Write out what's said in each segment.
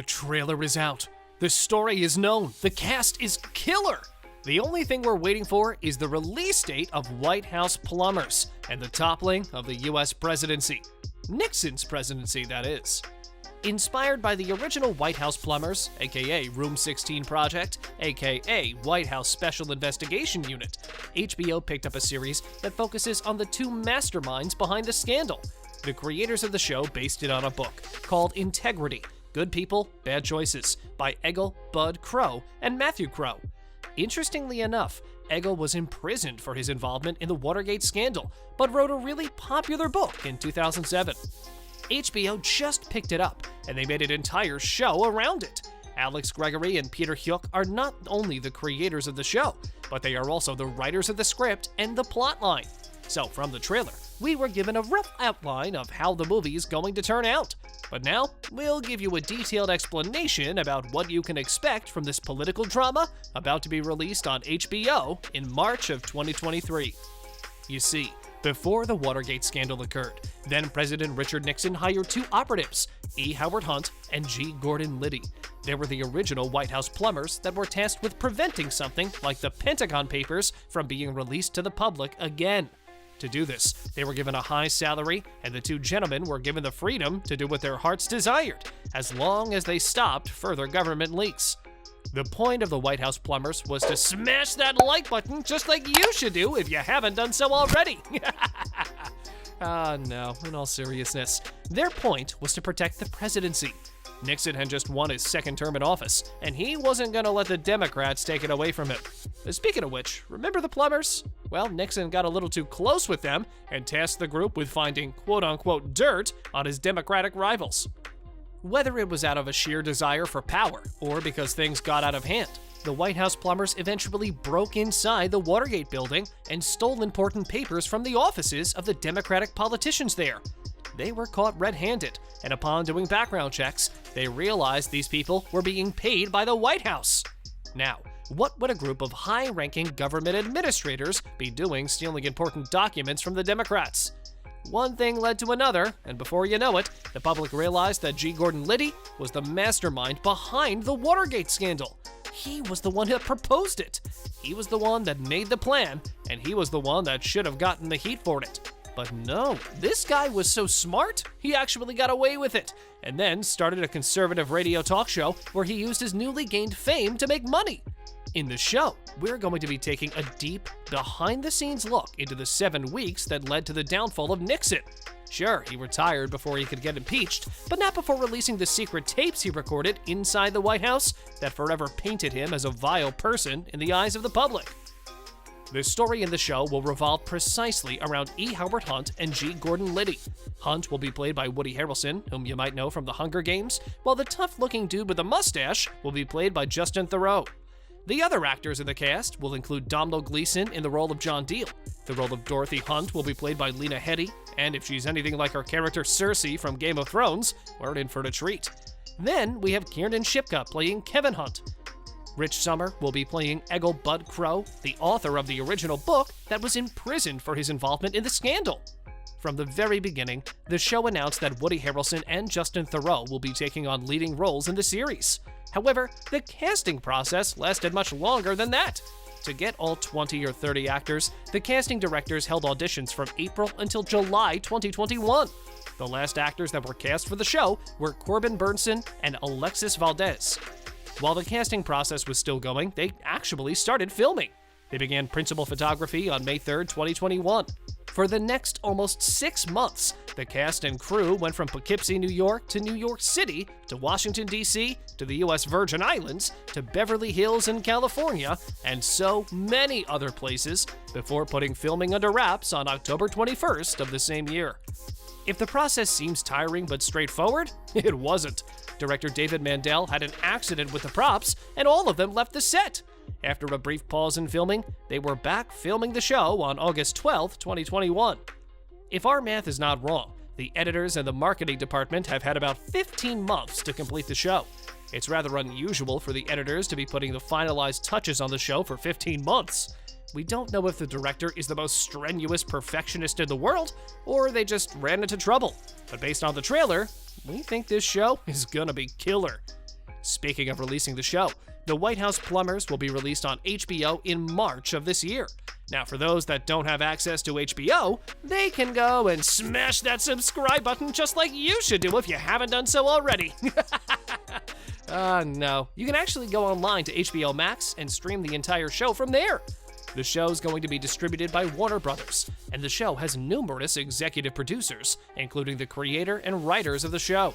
The trailer is out. The story is known. The cast is killer. The only thing we're waiting for is the release date of White House Plumbers and the toppling of the US presidency. Nixon's presidency, that is. Inspired by the original White House Plumbers, aka Room 16 Project, aka White House Special Investigation Unit, HBO picked up a series that focuses on the two masterminds behind the scandal. The creators of the show based it on a book called Integrity: Good People, Bad Choices by Egil Bud Crow and Matthew Crow. Interestingly enough, Egil was imprisoned for his involvement in the Watergate scandal, but wrote a really popular book in 2007. HBO just picked it up, and they made an entire show around it. Alex Gregory and Peter Hyuk are not only the creators of the show, but they are also the writers of the script and the plotline. So from the trailer, we were given a rough outline of how the movie is going to turn out. But now, we'll give you a detailed explanation about what you can expect from this political drama about to be released on HBO in March of 2023. You see, before the Watergate scandal occurred, then-President Richard Nixon hired two operatives, E. Howard Hunt and G. Gordon Liddy. They were the original White House plumbers that were tasked with preventing something like the Pentagon Papers from being released to the public again. To do this, they were given a high salary, and the two gentlemen were given the freedom to do what their hearts desired, as long as they stopped further government leaks. The point of the White House Plumbers was to smash that like button just like you should do if you haven't done so already. No, in all seriousness. Their point was to protect the presidency. Nixon had just won his second term in office, and he wasn't going to let the Democrats take it away from him. Speaking of which, remember the Plumbers? Well, Nixon got a little too close with them and tasked the group with finding quote-unquote dirt on his Democratic rivals. Whether it was out of a sheer desire for power or because things got out of hand, the White House Plumbers eventually broke inside the Watergate building and stole important papers from the offices of the Democratic politicians there. They were caught red-handed, and upon doing background checks, they realized these people were being paid by the White House. Now, what would a group of high-ranking government administrators be doing stealing important documents from the Democrats? One thing led to another, and before you know it, the public realized that G. Gordon Liddy was the mastermind behind the Watergate scandal. He was the one that proposed it. He was the one that made the plan, and he was the one that should have gotten the heat for it. But no, this guy was so smart, he actually got away with it, and then started a conservative radio talk show where he used his newly gained fame to make money. In the show, we're going to be taking a deep, behind-the-scenes look into the 7 weeks that led to the downfall of Nixon. Sure, he retired before he could get impeached, but not before releasing the secret tapes he recorded inside the White House that forever painted him as a vile person in the eyes of the public. The story in the show will revolve precisely around E. Howard Hunt and G. Gordon Liddy. Hunt will be played by Woody Harrelson, whom you might know from The Hunger Games, while the tough-looking dude with a mustache will be played by Justin Theroux. The other actors in the cast will include Domhnall Gleeson in the role of John Diehl. The role of Dorothy Hunt will be played by Lena Headey, and if she's anything like her character Cersei from Game of Thrones, we're in for a treat. Then we have Kiernan Shipka playing Kevin Hunt. Rich Sommer will be playing Egil Bud Crow, the author of the original book that was imprisoned for his involvement in the scandal. From the very beginning, the show announced that Woody Harrelson and Justin Theroux will be taking on leading roles in the series. However, the casting process lasted much longer than that. To get all 20 or 30 actors, the casting directors held auditions from April until July 2021. The last actors that were cast for the show were Corbin Burnson and Alexis Valdez. While the casting process was still going, they actually started filming. They began principal photography on May 3rd, 2021. For the next almost 6 months, the cast and crew went from Poughkeepsie, New York to New York City to Washington, D.C., to the U.S. Virgin Islands, to Beverly Hills in California, and so many other places before putting filming under wraps on October 21st of the same year. If the process seems tiring but straightforward, it wasn't. Director David Mandel had an accident with the props, and all of them left the set. After a brief pause in filming, they were back filming the show on August 12, 2021. If our math is not wrong, the editors and the marketing department have had about 15 months to complete the show. It's rather unusual for the editors to be putting the finalized touches on the show for 15 months. We don't know if the director is the most strenuous perfectionist in the world, or they just ran into trouble. But based on the trailer, we think this show is gonna be killer. Speaking of releasing the show, the White House Plumbers will be released on HBO in March of this year. Now, for those that don't have access to HBO, they can go and smash that subscribe button just like you should do if you haven't done so already. No. You can actually go online to HBO Max and stream the entire show from there. The show's going to be distributed by Warner Brothers, and the show has numerous executive producers, including the creator and writers of the show.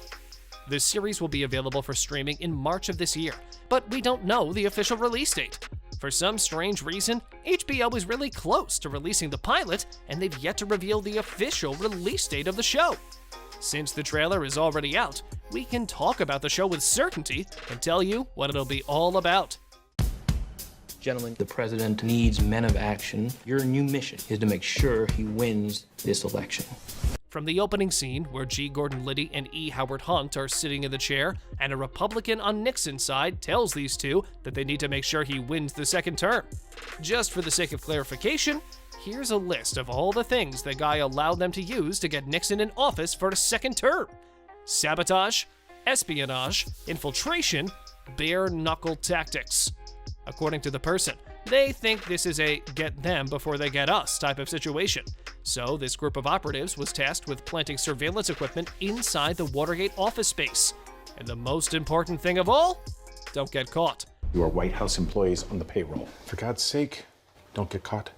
The series will be available for streaming in March of this year, but we don't know the official release date. For some strange reason, HBO is really close to releasing the pilot, and they've yet to reveal the official release date of the show. Since the trailer is already out, we can talk about the show with certainty and tell you what it'll be all about. Gentlemen, the president needs men of action. Your new mission is to make sure he wins this election. From the opening scene, where G. Gordon Liddy and E. Howard Hunt are sitting in the chair, and a Republican on Nixon's side tells these two that they need to make sure he wins the second term. Just for the sake of clarification, here's a list of all the things the guy allowed them to use to get Nixon in office for a second term: sabotage, espionage, infiltration, bare-knuckle tactics. According to the person, they think this is a get them before they get us type of situation. So this group of operatives was tasked with planting surveillance equipment inside the Watergate office space. And the most important thing of all, don't get caught. You are White House employees on the payroll. For God's sake, don't get caught.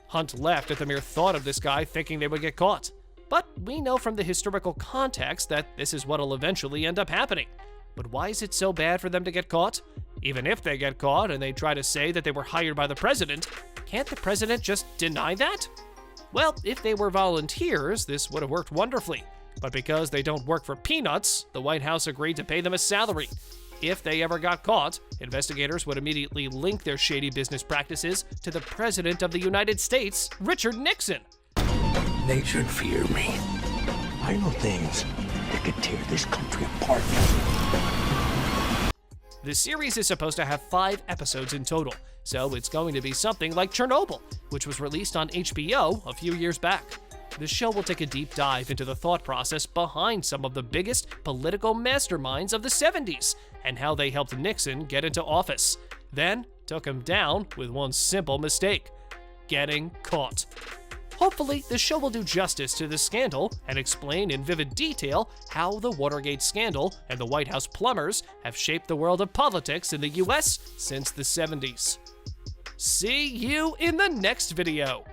Hunt left at the mere thought of this guy thinking they would get caught. But we know from the historical context that this is what'll eventually end up happening. But why is it so bad for them to get caught? Even if they get caught and they try to say that they were hired by the president, can't the president just deny that? Well, if they were volunteers, this would have worked wonderfully. But because they don't work for peanuts, the White House agreed to pay them a salary. If they ever got caught, investigators would immediately link their shady business practices to the President of the United States, Richard Nixon. They should fear me. I know things that could tear this country apart. The series is supposed to have 5 episodes in total, so it's going to be something like Chernobyl, which was released on HBO a few years back. The show will take a deep dive into the thought process behind some of the biggest political masterminds of the 70s and how they helped Nixon get into office, then took him down with one simple mistake: getting caught. Hopefully, the show will do justice to the scandal and explain in vivid detail how the Watergate scandal and the White House Plumbers have shaped the world of politics in the US since the 70s. See you in the next video!